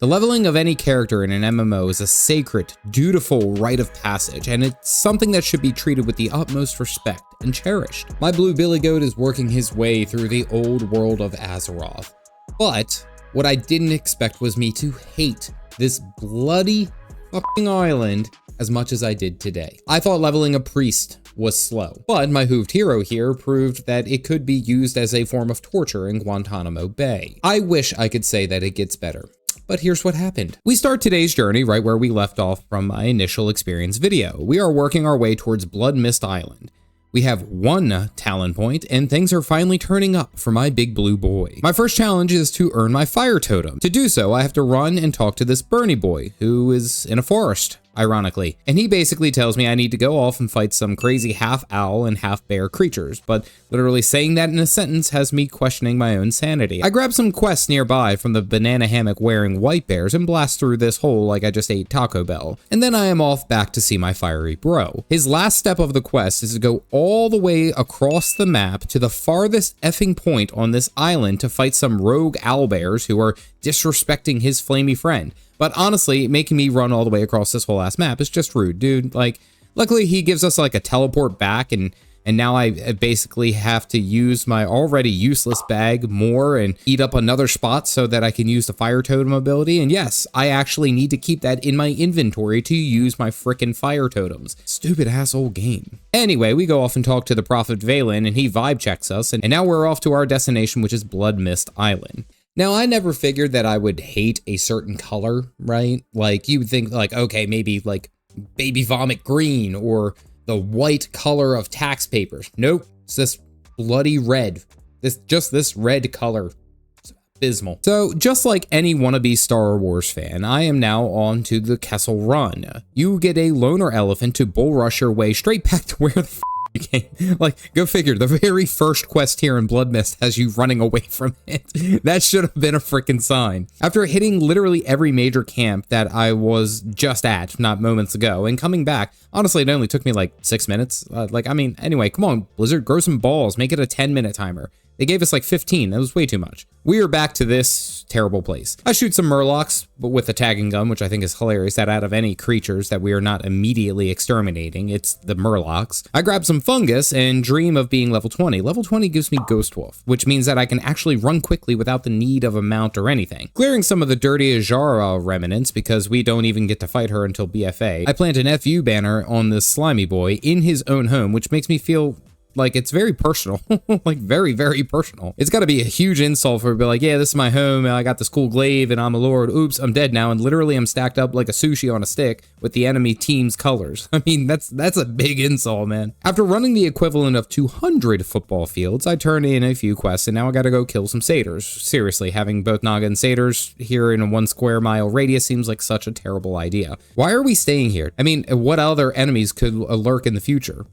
The leveling of any character in an MMO is a sacred, dutiful rite of passage, and it's something that should be treated with the utmost respect and cherished. My blue billy goat is working his way through the old world of Azeroth, but what I didn't expect was me to hate this bloody fucking island as much as I did today. I thought leveling a priest was slow, but my hooved hero here proved that it could be used as a form of torture in Guantanamo Bay. I wish I could say that it gets better, but here's what happened. We start today's journey right where we left off from my initial experience video. We are working our way towards Bloodmist Island. We have one talent point, and things are finally turning up for my big blue boy. My first challenge is to earn my fire totem. To do so, I have to run and talk to this Bernie boy, who is in a forest, ironically. And he basically tells me I need to go off and fight some crazy half owl and half bear creatures, but literally saying that in a sentence has me questioning my own sanity. I grab some quests nearby from the banana hammock wearing white bears and blast through this hole like I just ate Taco Bell. And then I am off back to see my fiery bro. His last step of the quest is to go all the way across the map to the farthest effing point on this island to fight some rogue owlbears who are disrespecting his flamey friend. But honestly, making me run all the way across this whole ass map is just rude, dude. Like, luckily he gives us like a teleport back, and now I basically have to use my already useless bag more and eat up another spot so that I can use the fire totem ability. And yes, I actually need to keep that in my inventory to use my frickin' fire totems. Stupid asshole game. Anyway, we go off and talk to the Prophet Valen, and he vibe checks us, and now we're off to our destination, which is Bloodmist Island. Now, I never figured that I would hate a certain color, right? Like, you would think, like, okay, maybe, like, baby vomit green or the white color of tax papers. Nope, it's this bloody red. This red color. It's abysmal. So, just like any wannabe Star Wars fan, I am now on to the Kessel Run. You get a loner elephant to bull rush your way straight back to where the f you came. Like, go figure, the very first quest here in Bloodmist has you running away from it. That should have been a freaking sign. After hitting literally every major camp that I was just at, not moments ago, and coming back, honestly, it only took me like 6 minutes. Anyway, come on, Blizzard, grow some balls, make it a 10-minute timer. They gave us like 15, that was way too much. We are back to this terrible place. I shoot some Murlocs, but with a tagging gun, which I think is hilarious that out of any creatures that we are not immediately exterminating, it's the Murlocs. I grab some fungus and dream of being level 20. Level 20 gives me Ghost Wolf, which means that I can actually run quickly without the need of a mount or anything. Clearing some of the dirty Ajara remnants because we don't even get to fight her until BFA. I plant an FU banner on this slimy boy in his own home, which makes me feel like it's very personal, like very, very personal. It's got to be a huge insult for me to be like, yeah, this is my home, and I got this cool glaive, and I'm a lord. Oops, I'm dead now, and literally I'm stacked up like a sushi on a stick with the enemy team's colors. I mean, that's a big insult, man. After running the equivalent of 200 football fields, I turned in a few quests, and now I got to go kill some satyrs. Seriously, having both Naga and satyrs here in a 1 square mile radius seems like such a terrible idea. Why are we staying here? I mean, what other enemies could lurk in the future?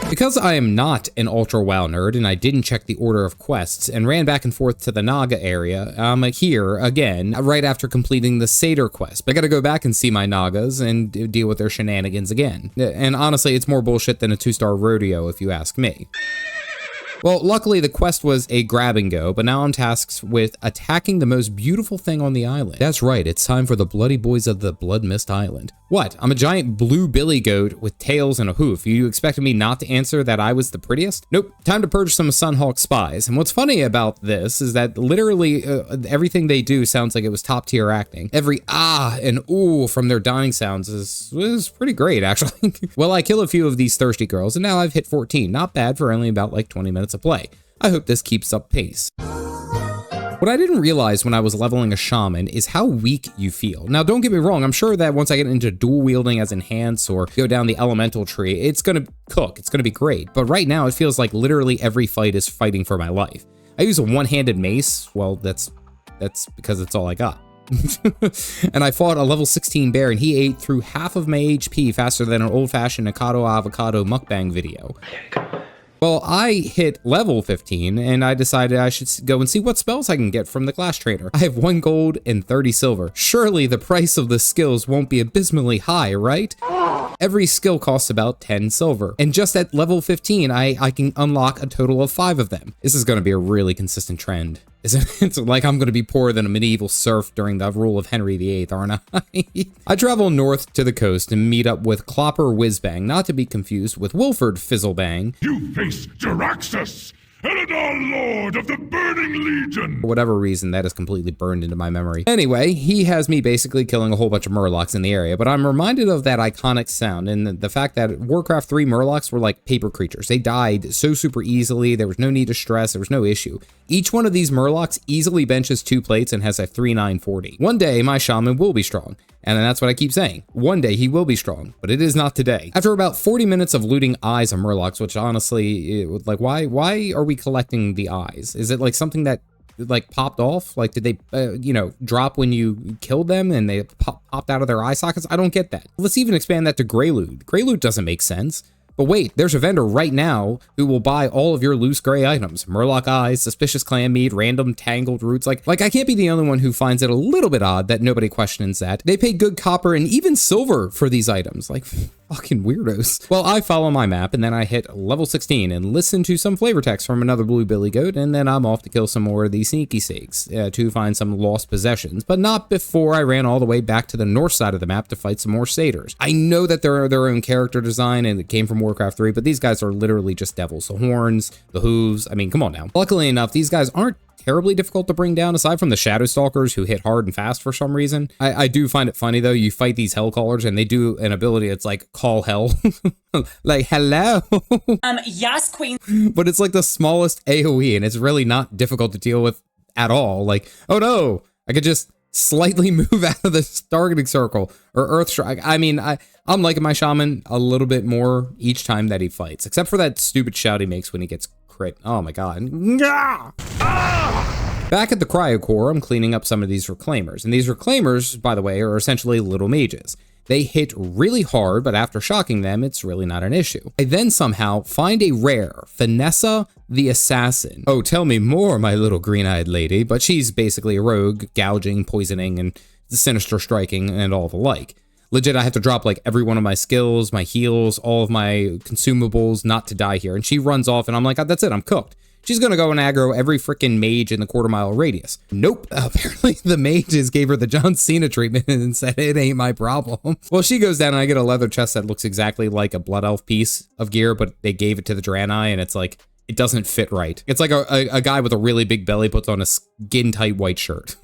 Because I am not an ultra WoW nerd and I didn't check the order of quests and ran back and forth to the Naga area, I'm here again right after completing the Satyr quest. But I gotta go back and see my Nagas and deal with their shenanigans again. And honestly, it's more bullshit than a 2-star rodeo if you ask me. Well, luckily the quest was a grab and go, but now I'm tasked with attacking the most beautiful thing on the island. That's right, it's time for the bloody boys of the Bloodmist Island. What? I'm a giant blue billy goat with tails and a hoof. You expected me not to answer that I was the prettiest? Nope. Time to purge some Sunhawk spies. And what's funny about this is that literally everything they do sounds like it was top tier acting. Every ah and ooh from their dying sounds is pretty great, actually. Well, I kill a few of these thirsty girls, and now I've hit 14. Not bad for only about like 20 minutes of play. I hope this keeps up pace. What I didn't realize when I was leveling a shaman is how weak you feel. Now, don't get me wrong, I'm sure that once I get into dual wielding as enhance or go down the elemental tree, it's gonna cook, it's gonna be great. But right now, it feels like literally every fight is fighting for my life. I use a one-handed mace. Well, that's because it's all I got. And I fought a level 16 bear and he ate through half of my HP faster than an old-fashioned Nikado avocado mukbang video. Well, I hit level 15 and I decided I should go and see what spells I can get from the class trainer. I have 1 gold and 30 silver. Surely the price of the skills won't be abysmally high, right? Every skill costs about 10 silver. And just at level 15, I can unlock a total of 5 of them. This is going to be a really consistent trend. It's like I'm going to be poorer than a medieval serf during the rule of Henry VIII, aren't I? I travel north to the coast and meet up with Clopper Whizbang, not to be confused with Wilford Fizzlebang. You face Jaraxxus, Eladar Lord of the Burning Legion! For whatever reason, that is completely burned into my memory. Anyway, he has me basically killing a whole bunch of Murlocs in the area, but I'm reminded of that iconic sound and the fact that Warcraft 3 Murlocs were like paper creatures. They died so super easily, there was no need to stress, there was no issue. Each one of these Murlocs easily benches 2 plates and has a 3-9-40. One day, my Shaman will be strong. And that's what I keep saying. One day he will be strong, but it is not today. After about 40 minutes of looting eyes of Murlocs, which honestly, like, why are we collecting the eyes? Is it like something that like popped off? Like, did they, you know, drop when you killed them and they popped out of their eye sockets? I don't get that. Let's even expand that to Grey Loot. Grey Loot doesn't make sense. But wait, there's a vendor right now who will buy all of your loose gray items. Murloc eyes, suspicious clan meat, random tangled roots. Like I can't be the only one who finds it a little bit odd that nobody questions that. They pay good copper and even silver for these items. Like, fucking weirdos. Well, I follow my map and then I hit level 16 and listen to some flavor text from another blue billy goat, and then I'm off to kill some more of these sneaky sakes to find some lost possessions, but not before I ran all the way back to the north side of the map to fight some more satyrs. I know that they're their own character design and it came from Warcraft 3, but these guys are literally just devils. The horns, the hooves, I mean, come on now. Luckily enough, these guys aren't terribly difficult to bring down, aside from the Shadow Stalkers who hit hard and fast for some reason. I do find it funny though, you fight these Hellcallers and they do an ability that's like call hell. Like, hello. Yes, queen. But it's like the smallest AoE and it's really not difficult to deal with at all. Like, oh no, I could just slightly move out of this targeting circle or Earth Strike. I mean, I'm liking my Shaman a little bit more each time that he fights, except for that stupid shout he makes when he gets crit. Oh my god. Back at the Cryocore, I'm cleaning up some of these Reclaimers, and these Reclaimers, by the way, are essentially little mages. They hit really hard, but after shocking them, it's really not an issue. I then somehow find a rare, Finessa the Assassin. Oh, tell me more, my little green-eyed lady, but she's basically a rogue, gouging, poisoning, and sinister striking, and all the like. Legit, I have to drop like every one of my skills, my heals, all of my consumables not to die here. And she runs off and I'm like, oh, that's it, I'm cooked. She's gonna go and aggro every freaking mage in the quarter-mile radius. Nope, apparently the mages gave her the John Cena treatment and said, it ain't my problem. Well, she goes down and I get a leather chest that looks exactly like a Blood Elf piece of gear, but they gave it to the Draenei and it's like, it doesn't fit right. It's like a guy with a really big belly puts on a skin-tight white shirt.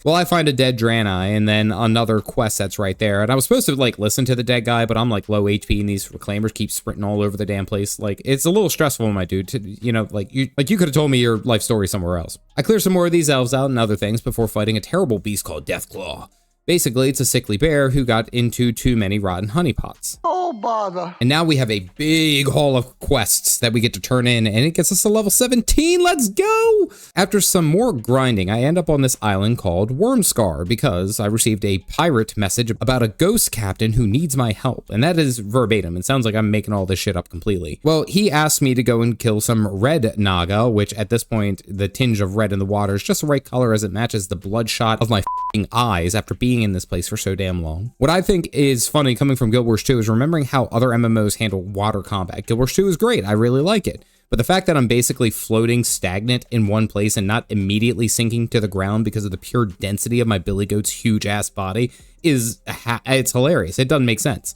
Well, I find a dead Draenei and then another quest that's right there. And I was supposed to like listen to the dead guy, but I'm like low HP and these Reclaimers keep sprinting all over the damn place. Like, it's a little stressful, my dude, to, you know, like you could have told me your life story somewhere else. I clear some more of these elves out and other things before fighting a terrible beast called Deathclaw. Basically, it's a sickly bear who got into too many rotten honeypots. Oh, bother. And now we have a big haul of quests that we get to turn in, and it gets us to level 17. Let's go! After some more grinding, I end up on this island called Wormcar because I received a pirate message about a ghost captain who needs my help. And that is verbatim. It sounds like I'm making all this shit up completely. Well, he asked me to go and kill some red naga, which at this point, the tinge of red in the water is just the right color as it matches the bloodshot of my eyes after being in this place for so damn long. What I think is funny coming from Guild Wars 2 is remembering how other MMOs handle water combat. Guild Wars 2 is great, I really like it. But the fact that I'm basically floating stagnant in one place and not immediately sinking to the ground because of the pure density of my billy goat's huge ass body is, it's hilarious. It doesn't make sense.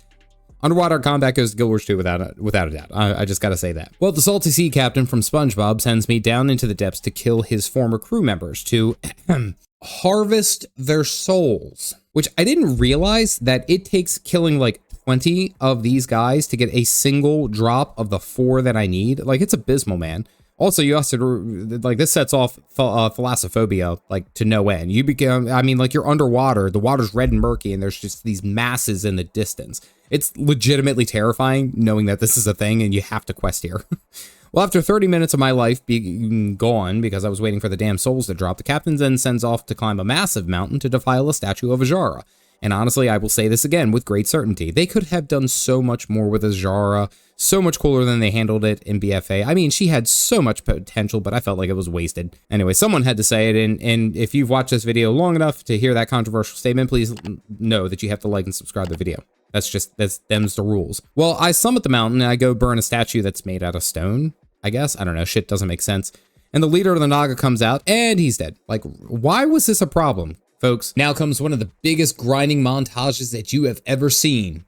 Underwater combat goes to Guild Wars 2 without a doubt. I just gotta say that. Well, the salty sea captain from SpongeBob sends me down into the depths to kill his former crew members to harvest their souls, which I didn't realize that it takes killing like 20 of these guys to get a single drop of the 4 that I need. Like, it's abysmal, man. Also, you also, like, this sets off thalassophobia, like, to no end. You become, I mean, like, you're underwater, the water's red and murky, and there's just these masses in the distance. It's legitimately terrifying knowing that this is a thing and you have to quest here. Well, after 30 minutes of my life being gone because I was waiting for the damn souls to drop, the captain then sends off to climb a massive mountain to defile a statue of Azshara. And honestly, I will say this again with great certainty. They could have done so much more with Azshara, so much cooler than they handled it in BFA. I mean, she had so much potential, but I felt like it was wasted. Anyway, someone had to say it, and if you've watched this video long enough to hear that controversial statement, please know that you have to like and subscribe to the video. Them's the rules. Well, I summit the mountain and I go burn a statue that's made out of stone, I guess. I don't know, shit doesn't make sense. And the leader of the Naga comes out and he's dead. Like, why was this a problem, folks? Now comes one of the biggest grinding montages that you have ever seen.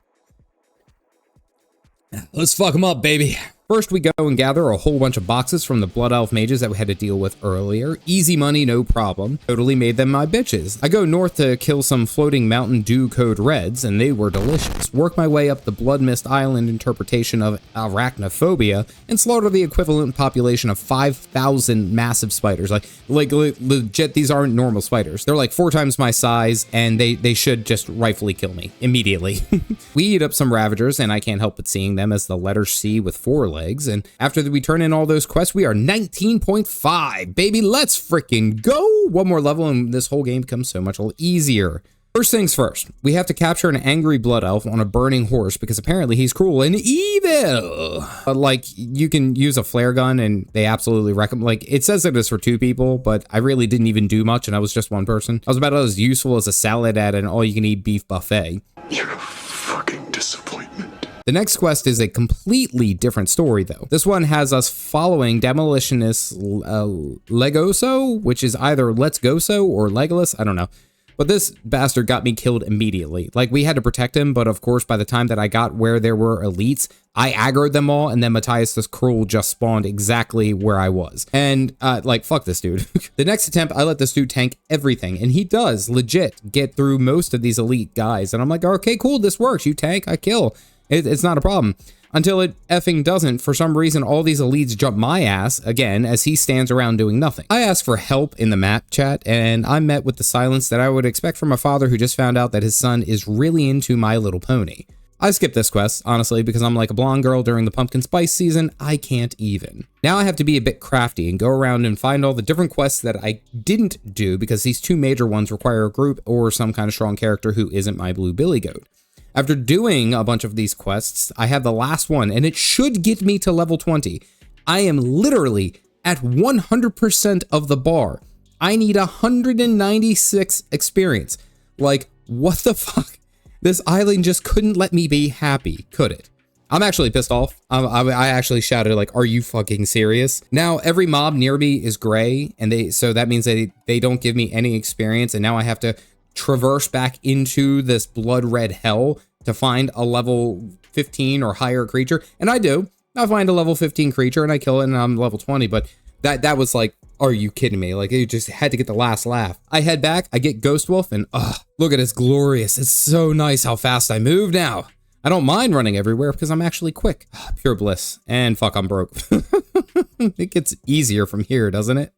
Let's fuck them up, baby. First, we go and gather a whole bunch of boxes from the Blood Elf mages that we had to deal with earlier. Easy money, no problem. Totally made them my bitches. I go north to kill some floating Mountain Dew Code Reds, and they were delicious. Work my way up the Bloodmist Island interpretation of arachnophobia, and slaughter the equivalent population of 5,000 massive spiders. Like legit, these aren't normal spiders. They're like 4 times my size, and they should just rightfully kill me immediately. We eat up some Ravagers, and I can't help but seeing them as the letter C with 4 legs. And after we turn in all those quests, we are 19.5, baby. Let's freaking go. One more level and this whole game becomes so much easier. First things first, we have to capture an angry blood elf on a burning horse because apparently he's cruel and evil. Like, you can use a flare gun and they absolutely recommend, like, it says it is for 2 people, but I really didn't even do much and I was just 1 person. I was about as useful as a salad at an all-you-can-eat beef buffet. You're a fucking disappointment. The next quest is a completely different story, though. This one has us following Demolitionist Legoso, which is either Let's Go So or Legolas, I don't know. But this bastard got me killed immediately. Like, we had to protect him, but of course, by the time that I got where there were elites, I aggroed them all, and then Matthias the Cruel just spawned exactly where I was. And, like, fuck this dude. The next attempt, I let this dude tank everything, and he does legit get through most of these elite guys. And I'm like, okay, cool, this works. You tank, I kill. It's not a problem. Until it effing doesn't. For some reason, all these elites jump my ass, again, as he stands around doing nothing. I asked for help in the map chat, and I'm met with the silence that I would expect from a father who just found out that his son is really into My Little Pony. I skipped this quest, honestly, because I'm like a blonde girl during the pumpkin spice season. I can't even. Now I have to be a bit crafty and go around and find all the different quests that I didn't do because these 2 major ones require a group or some kind of strong character who isn't my blue billy goat. After doing a bunch of these quests, I have the last one, and it should get me to level 20. I am literally at 100% of the bar. I need 196 experience. Like, what the fuck? This island just couldn't let me be happy, could it? I'm actually pissed off. I actually shouted, like, are you fucking serious? Now, every mob near me is gray, and so that means they don't give me any experience, and now I have to traverse back into this blood red hell to find a level 15 or higher creature. And I do. I find a level 15 creature and I kill it and I'm level 20. But that was like, are you kidding me? Like, it just had to get the last laugh. I head back, I get Ghost Wolf, and look at it's glorious. It's so nice how fast I move now. I don't mind running everywhere because I'm actually quick. Pure bliss. And fuck, I'm broke. It gets easier from here, doesn't it?